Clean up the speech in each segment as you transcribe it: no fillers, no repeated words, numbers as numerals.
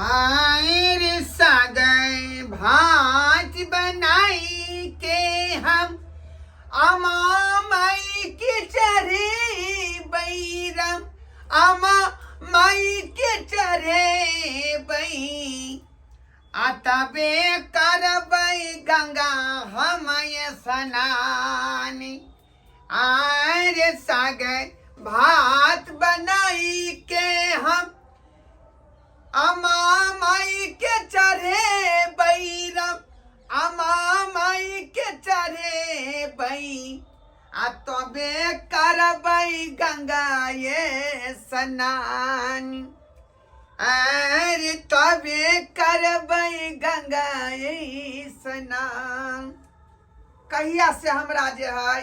आए रे सागर भात बनाई के हम अमा माई के चरे बैरम अमा माई के चरे बई अतबे करबई गंगा हमय स्नान आए रे सागर भात बनाई के हम अमा माई के चढ़े बैरम अमा माई के चढ़े बई आ तबे करबई गंगा ये स्नान अरे तबे करबई गंगा ये स्नान। कहिया से हमरा जे है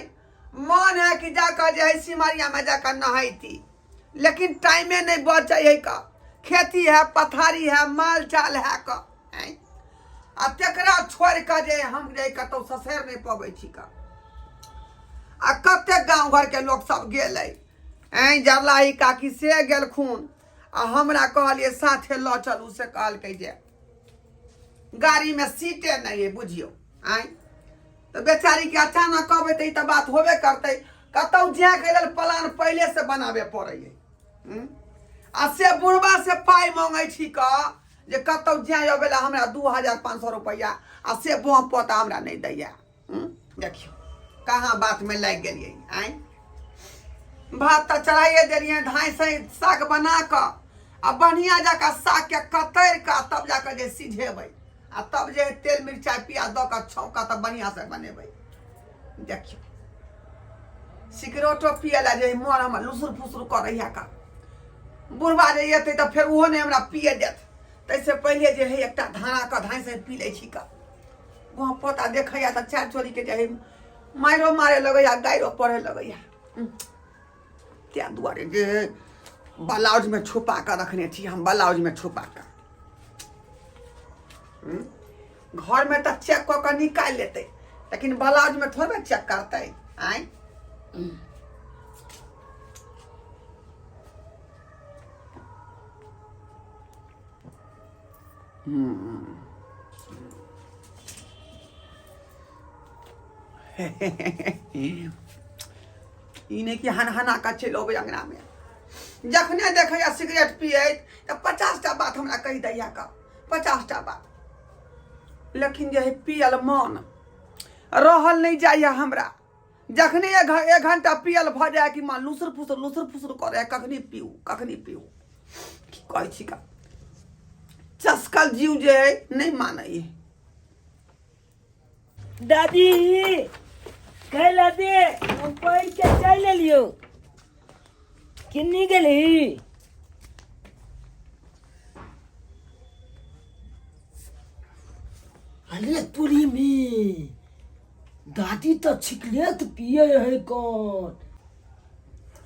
मन है कि जाकर जे है सिमरिया में जाकर नहाती, लेकिन टाइमे नहीं बचे है का खेती है पथारी है माल चाल है का आ तेकरा छोड़ कर जे हम जे कतौ ससैर नहीं पबै छी का आ कते गांव घर के लोग सब गेलै जरलाही काकी से गेलखुन आ हमरा कहलिए साथे ल चलू से कहलकै जे गाड़ी में सीटे नहीं है बुझियो तो बेचारी के अचानक कहबै त बात होबे करते कतौ जाए के लेल प्लान पहले से बनाबे पड़ै है आ से बुढ़बा से पाई मांगे छी का जे कतौ जाए अबेला हमरा 2500 रुपया आ से बम पता हमरा नहीं दैया। देखियो कहाँ बात में लग गेलिए भात तो चढ़ाइए देलिए धाई से साग बना क आ बढ़िया जाकर साग के कतर का तब जाकर जे सीझेबै आ तब जे तेल मिर्चाई प्याज द के छौंका तब बढ़िया से बनेबै। देखियो सिगरेटो पियला जे मोर हम लुसुर फुसुर करैया का बुढ़बा जे एते तो फिर ओहो नहीं हमरा पिए देत तैसे पहले जे है एकटा धारा का धाई से पी ले छी का वहाँ पता देखैया तो चार चोरी के जे है मारो मारे लगैया गायरो पढ़े लगैया त्या दुआरे जे ब्लाउज में छुपा कर रखने थी हम ब्लाउज में छुपा कर घर में तो चेक कर निकाल लेते लेकिन ब्लाउज में थोड़े चेक करते आए इन्हें की हनहना का चलो अंगना में जखने देखे सिगरेट पिए तो 50टा बात हमरा कही दैया का 50टा बात लेकिन जे है पियल मन रहल नहीं जाइए हमरा जखने एक घंटा पियल भ जाए कि मां लुसुर फुसुर करे कखनी पीऊ की कहे छी का चस्कल जीव जे है नहीं माने दादी कहला दे हम पैर के चल लियो किन्नी गेली अरे तुरी में दादी तो छिकलेट पिए है कौन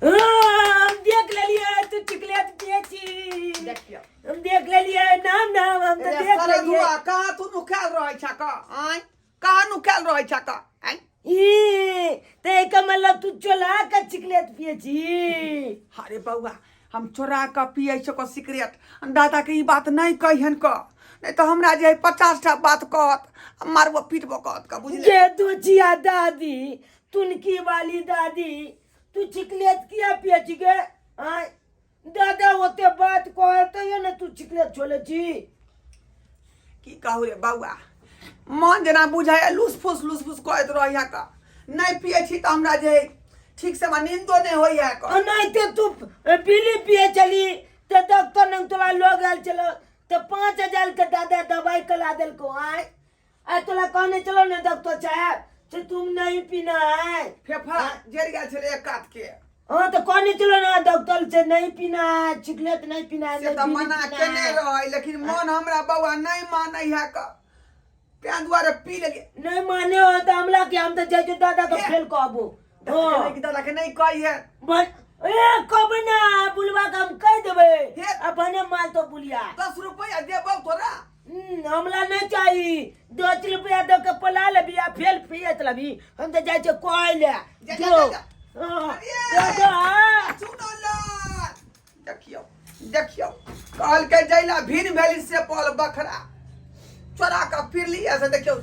हम देख लेलिए तू चिकलेट पिए छी देखियो हम देख लेलिए नाम हम तो देख लेलिए कहाँ तू नुकाल रहे छ का कहाँ नुकाल रहे छ का ते का मतलब तू चोला का चिकलेट पिए छी अरे बउआ हम चोरा का पिए छ सिगरेट दादा के ई बात नहीं कहियन का नहीं तो हमरा जे 50टा बात कहत मारबो पीटबो कहत का बुझले ये तू जिया दादी तुनकी वाली दादी तू चिकलेट किया पिए छी के दादा होते बात कहते है ना तू चिकलेट छोले छी की कहू रे बउआ मन जना बुझाय लूस फूस कहत रहिया का नहीं पिए छी तो हमरा जे ठीक से नींदो नहीं होइया का नहीं ते तू पीली पिए चली ते डॉक्टर ने तोला लोग आल चलो तो 5000 के दादा दवाई कला दिल को आ तोला कहने चलो ना डॉक्टर साहब से तुम नहीं पीना है फेफड़ा जर गया छले एक काट के हाँ तो कहने चलो ना डॉक्टर से नहीं पीना है चिकलेट नहीं पीना है से तो मना केने रही लेकिन मन हमरा बउआ नहीं माने है का त्या द्वारे पी ले नहीं माने हो तो हमला के हम तो जय दादा को फेल कहबो हां की दादा के नहीं कही है ए कब ना बुलवा का हम कह देबे अपने माल तो बुलिया 10 रुपया देबो तोरा हमला नहीं चाहिए 2 रुपया दे के पला ले बिया फेल पियत लबी हम तो जाय छ कोई ले जो अरे सुनो ला देखियो देखियो कहल के जैला भिन भेली से पल बखरा चोरा का फिर लिया से देखियो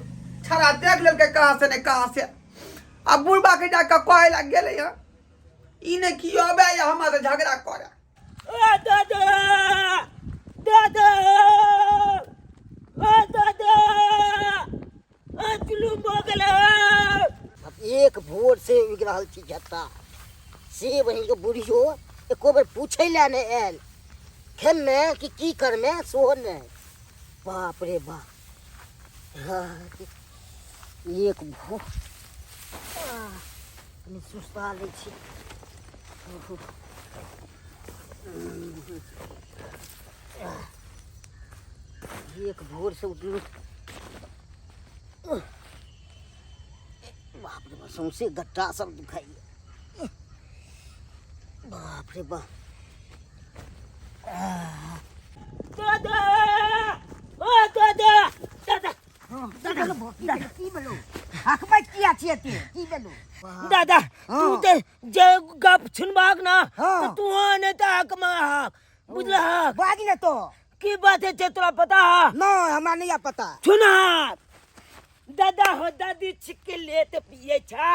छरा देख लेल के कहां से ने कहां से अब बुढ़बा के जाके कहे लग गेले ह ई ने की होबे या हमरा से झगड़ा करे ओ दादा दादा ओ दादा चुलू मोगल अब एक भोर से उग रहल थी झत्ता से वही के बुढ़ियो एको बेर पूछे ला ने आयल खेल में कि की कर में सोहन ने बाप रे बाप एक भोर कनी सुस्ता लै छी एक भोर से उठलू बाप रे बाप सौंसे गट्टा सब दुखाइए बाप रे बाप दादा ओ दादा दादा की बोलो हकमै किया छियै तू की बोलो दादा तू ते जे गप सुनबाक ना हाँ। तो तू ने ताक में हक बुझला हक बागी ना तो की बात है तोरा पता है नो हमरा नहीं पता सुना दादा हो दादी छिके लेत पिए छा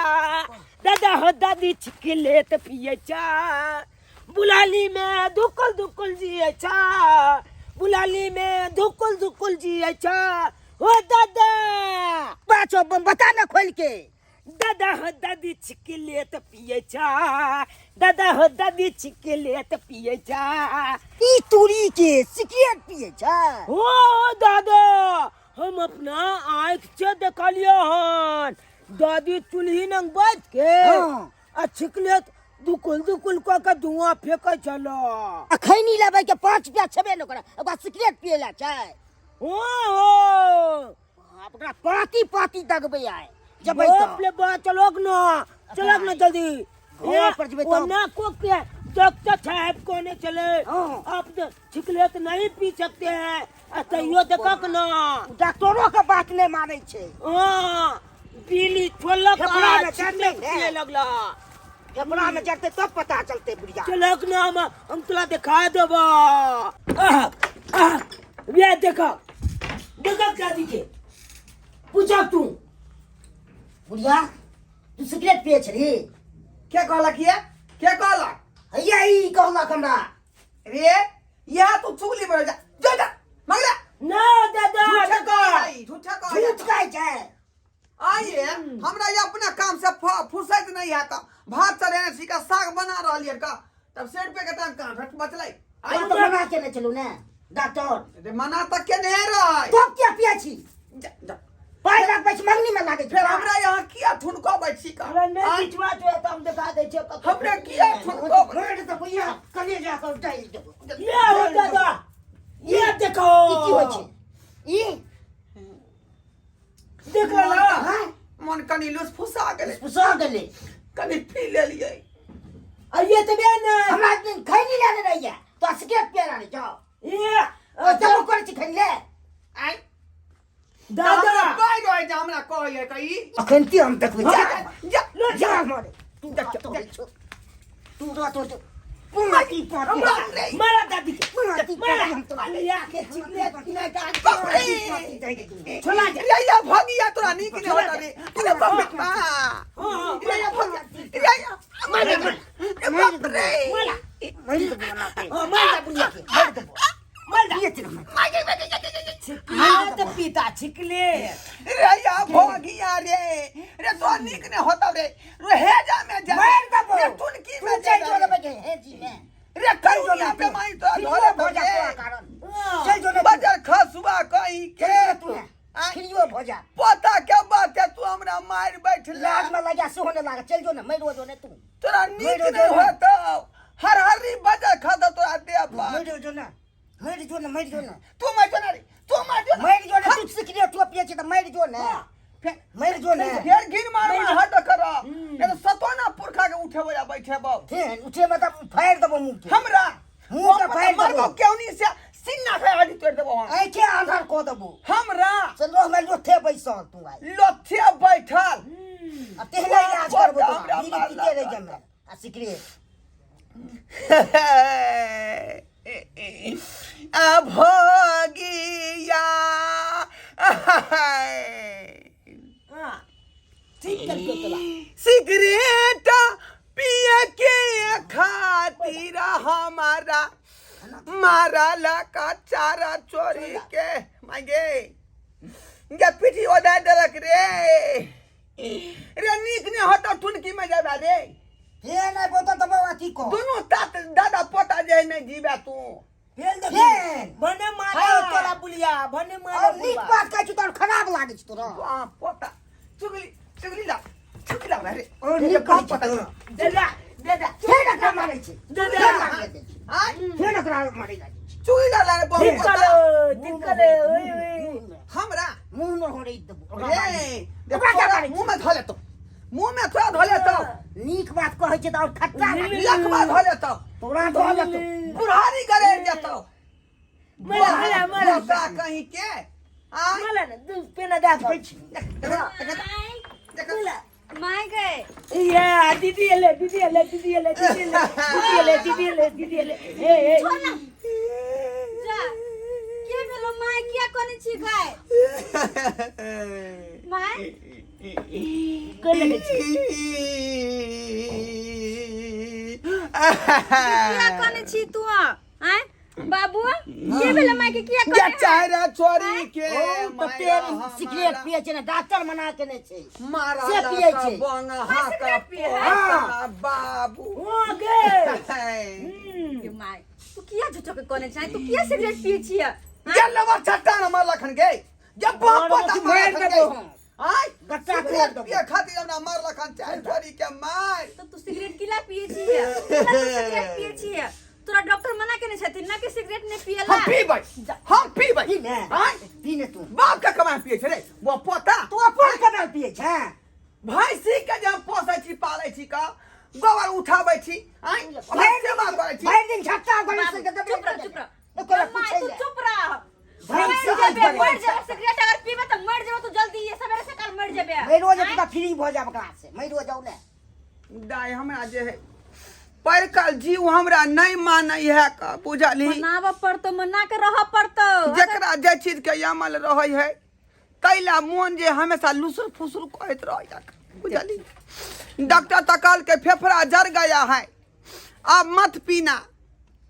दादा हो दादी छिके लेत पिए छा बुलाली में दुकुल दुकुल जिए छा बुलाली में दुकुल दुकुल जिए छा हो दादा बाचो बता ना खोल के दादा हो दादी छिके लेत पिए छा दादा हो दादी छिके लेत पिए छा ई तुरी के सिगरेट पिए छ ओ दादा हम अपना आँख से देखलियो हन दादी चूल्ही नंग बैठ के हाँ। आ छिकलेत दुकुल दुकुल क के धुआं फेंकै छलो खैनी लेबै के 5 रुपया छबे न करे ओकरा सिगरेट पिए ला छै ओ बाप रे पाती पाती दगबै आए जबै बाप रे बाप चलोग न जल्दी घर पर जेबै तो ना को के डॉक्टर साहब कोने चले हाँ। आप छिकलेत नहीं पी सकते हैं तैयो देखक ना डॉक्टरों के बात नहीं मानै छै हाँ पीली छोलक फेफड़ा में छिकलेत चढ़ले पिए है। लगला फेफड़ा में चढ़ते तब पता चलते बुढ़िया चलक ना हम तोरा दिखा देबो ये देखो देखो दादी के पूछा तू बुढ़िया तू सिगरेट पिए छरी क्या कहला किया क्या कहला हैया ई कहलक हमरा रे या तू चुगली में जा जा जा मंगला ना दादा झूठा दादा कहलाई झूठा कहलाई झूठ कहै छै आइए हमरा ये अपना काम से फुर्सत नहीं आता भात चढ़ेने सीखा साग बना रहलिए का तब सेट पे कतन का फट बचलाई आई तो मना के न चलू ने डॉक्टर रे मना तक के नहीं रह तो क्या पिए छी जा जा पाई लाख पैसा मंगनी में लागे फिर हमरा यहाँ किया ठुनको बैठी का अरे नहीं बिचवा जो है तो हम दिखा दे छे हमरा किया ठुनको घोड़ तो भैया कले जा कर उठाई दो ये हो दादा ये देखो ई की होय छै ई देख ला हां मन कनी लूस फुसा गेले पुसा गेले कनी पी ले लिए ये तो बे ना हमरा दिन खैनी लाने रहिया तो सिगरेट पिए लाने जाओ ये जब कर छी खैनी ले आई दादा कोई रहे जा हमरा कहै कई अखन ती हम तक जा जा जा मारे तू तू तो पुंगी पाती मारा दादी के मारा हम तो या के चिकले किना का छोला या भगिया तोरा नीक ने होता रे तोरा बाप रे हां या भगिया या मारे बाप रे मरी तो बनाते मारा बुनिया के मार दिए तेरा हाँ तो पिता छिकले रे या भगिया रे तो नीक ने होता रे हेजा में जा मार दबो रे टुनकी में चल जा जो लगे है जी में रे करुनिया पे माई तो धोले भोजा भोजे को कारण चल जो बजर खसुआ कहीं के तू खिलियो भोजा पता क्या बात है तू हमरा मार बैठ लाज में लगा सोने लगा चल जो ना मरो जो ने तू तोरा नीक नहीं होता हर हरी बजर खाता तोरा दे पा मरो जो ना मर जो ना तू मर जो ना रे तू मर जो मर जो ना तू सिकरे तू पिए छ त मर जो ना मर जो ना फिर गिर मार हट करा ये तो सतोना पुरखा के उठे बोया बैठे बा फिर उठे मतलब फायर दबो मुंह के हमरा मुंह के फायर मरबो दबो क्यों नहीं से सिन्ना से आदि तोड़ देबो ऐसे आधार को दबो हमरा चलो मैं लोथे बैसल तू आई लोथे बैठल अब तेहला इलाज करबो तो बीड़ी पीते रह जमे आ सिकरे भोगिया ठीक करके तोला सिगरेट पिए के खातिर हमारा मारा लका चारा चोरी के मांगे ये पीठी ओदा दलक रे रे नीक ने होता ठुनकी में जाबा रे हे नहीं बोता तो बाबा की को दोनों तात दादा पोता जे नहीं जीबा तू फेल दे फेल। बने मारे हाँ। तोला बुलिया बने और मारे नीक बुलिया बात कहै छु तो खराब लागे छ तोरा वाह पोता चुगली ला रे और नीक बात पोता दे दा फेर एकरा मारै छै दे दे हां फेर एकरा मारै छै चुगली ला रे बहु ठीक पोता करे ओए ओए हमरा मुंह में होरै दबो रे देखा क्या करे मुंह में धले तो मुंह में थोड़ा धले तो नीक बात कहै छै तो और खट्टा लागे लख बात धले तो तोरा धले तो बुढ़ारी करे जतो मला का कहीं के आ मला ना तू पेना दा माय गए ये दीदी ले ए जा के भेलो माय किया कोनी छी खाए माय कर लगे किया कोनी छी तू हैं बाबू के भेलो माय के किया या कोनी चाहरा चोरी के तो तेर सिगरेट पिए छै ना डॉक्टर मना केने छै मारा से पिए छै बंगा हा का बाबू हो गए के माय तू किया झूठो के कोनी छै तू किया सिगरेट पिए छिया ये लवर छट्टा न मार लखन गए जब बाप पता मार देबो हाय बच्चा को सिगरेट पिए खातिर हमरा मार लखन चाहे चोरी के मार तो तू सिगरेट किला पिए छिया सिगरेट पिए छिया तोरा डॉक्टर मना केने छथिन ना कि सिगरेट ने पियला हम पीबै पी ने हाय पी ने तू बाप का कमाई पिए छै रे वो पोता तू अपन कदल पिए छै भैंसी के जब पोसै छी पालै छी का गोबर उठाबै छी हाय सेवा करै छी भरि दिन छक्का गले से चुप रह ओकरा माय पूछै तू ले चुप रह भाई मर साहब जेबे बड़े मर जेबे सिगरेट अगर पीबे तो मर जेबे तू जल्दी ये सवेरे से कल मर जेबे मैं रोज तू फ्री हो जा बकरा से मैं रोज जाऊ ने दाय हमरा जे है पर कल जीव हमरा नहीं मानै है का बुझली मनाव पड़तो मना के रह पड़तो जकरा जे चीज के अमल रहै है कैला मोन जे हमेशा लुसुर फुसुर कहत रह जा बुझली डॉक्टर तकाल के फेफड़ा जर गया है अब मत पीना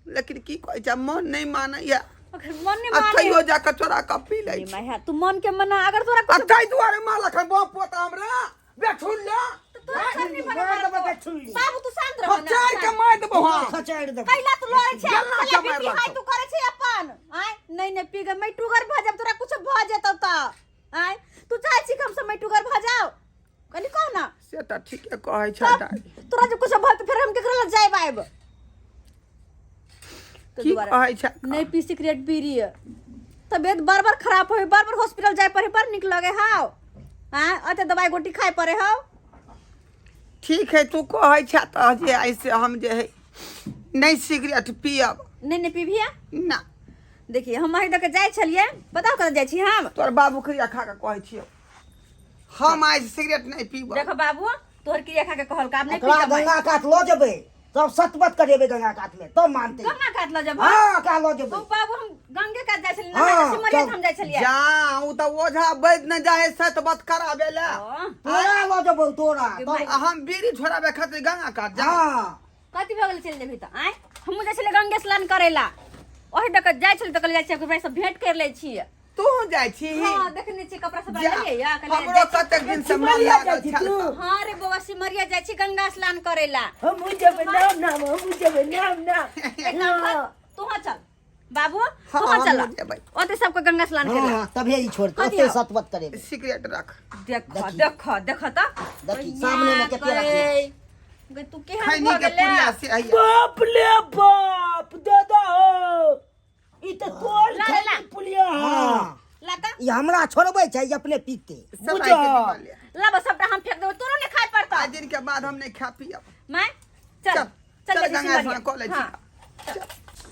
लेकिन की कहै छै मन नहीं मानै है अगर मन नहीं अथैयो माने जा के चोरा के पी लै मैं है तू मन के मना अगर तोरा कुछ अथै दुआरे मार लखन बाप पोता हमरा बेठुल ले तोरा सर नहीं बना मार देबो के छुल्ली बाबू तू शांत रह खचार के मार देबो हां खचाड़ दे कैला तू लड़े छे जल्ला कैला के मार बीपी हाई लागतो। तू करे छे अपन आय नहीं पी गए मैं टुगर भ जब तोरा कुछ भ जेतौ त आय तू चाहे छी हम समय टुगर भ जाओ कनी कहो ना से त ठीके कहै छै दाई तोरा जब कुछ भ त फिर हम केकरा लग जाय आइब तो की कहै छै नहीं पी सिगरेट पी रही है तबियत बार बार खराब होई बार बार हॉस्पिटल जाए पड़े पर निक लगे हां हां अते दवाई गोटी खाए पड़े हां ठीक है तू कहै छै त जे ऐसे हम जे है नहीं सिगरेट पियब नहीं पीबिया ना देखिए हम आइ दके जाय छलिए बताओ कत जाय छी हम तोर बाबू खरिया खा के कहै छियो हम आज सिगरेट नहीं पीब देखो बाबू तोहर क्रिया खा के कहल काम नहीं एकरा पी गंगा काट लो जेबे तब सतबत करेबे गंगा काट में तब मानते गंगा काट लो जब हां का लो तो जेबे बाबू हम गंगे काट जाय छलिए हाँ, ना सिमरिया चल। हम जाय छलिए जा उ त ओझा वैद न जाए सत बत कराबे ला तोरा लो जेबे तोरा तब हम बीड़ी छोड़ाबे खातिर गंगा काट जा हां कथि भ गेल चल जेबी त आय हम जाय छलिए गंगे स्नान करेला ओहि दक जाय छलिए त कल जाय छी भाई सब भेंट कर ले छी तू जाय छी हां देखने छी कपड़ा सब जा लेलिए या हमरो कतेक दिन से मन लागल तू छल हां रे बाबा सिमरिया जाय छी गंगा स्नान करेला हम जब नाम तू चल बाबू हाँ, तू हम चल जेबै। ओते सबको गंगा स्नान करेला हां तबे ही छोड़ कथी ओते हो? सतबत करेबे सिगरेट रख देख देखी। देख त देखी, सामने में केते रखले। गई तू के हम खैनी के पुरिया से आइया बाप ले बाप दादा ई त तोर ला, ला। खाली पुलिया हां लाता ये हमरा छोड़बे छै ये अपने पीते सब बुझा। ला बस सबटा हम फेंक देबो तोरो नहीं खाए पड़ता आज दिन के बाद हम नहीं खा पियब मैं चल चल चल चल गंगा स्नान कर ले छी हां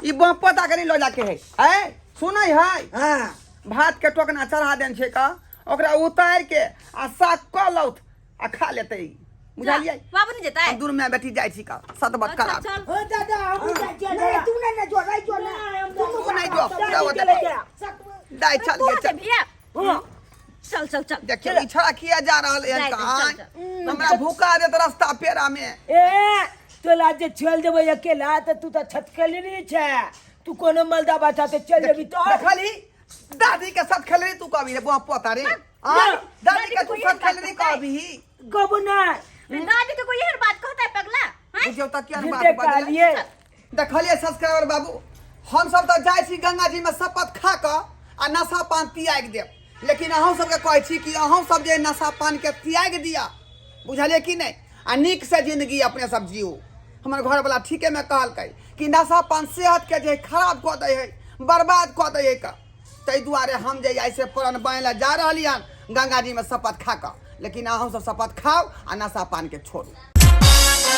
ई बाप पोता के नहीं लो जाके है हैं सुनै है हां भात के टोकना चढ़ा देन छै का ओकरा उतार के आ साग क लौथ आ खा लेतै बुझलिए बाबू नहीं जेतै हम दुनू में बेटी जाइ छी का सतबत अच्छा करा चल हो दादा हम नहीं तू नहीं जो नहीं जो ना तू नहीं जो पूरा होता दाई चल तू ये आके चल भैया चल चल चल देखियो इछड़ा किया जा रहल है जाए दे, कहां चल, चल। हमरा भूखा देत रास्ता पेरा में ए तोला जे चल जेबै अकेला त तू त छटकली छै तू कोनो मलदा बाटा ते चल जेबी तो देखली दादी के साथ खेल रही तू कभी रे बुआ पोता रे दादी के तू साथ खेल रही कभी कबो ना दादी के कोई एहन बात कहता है पगला हैं बुझियो त क्या जिते बात कालिए देखलिए सब्सक्राइबर बाबू हम सब तो जाय छी गंगा जी में शपथ खा क आ नशा पान त्याग देब लेकिन अहूँ सबके कहै छी कि अहूँ सब जे नशा पान के त्याग दिया बुझलिए कि नहीं आ नीक से जिंदगी अपने सब जियो हमर घर वाला ठीके में कहलकै कि नशा पान सेहत के जे खराब कऽ दै है बर्बाद कऽ दै है का ताहि दुआरे हम जे ऐसे पुरान बने जा रहली हन गंगा जी में शपथ खा क लेकिन अहूँ सब शपथ खाओ आ नशा पान के छोड़ू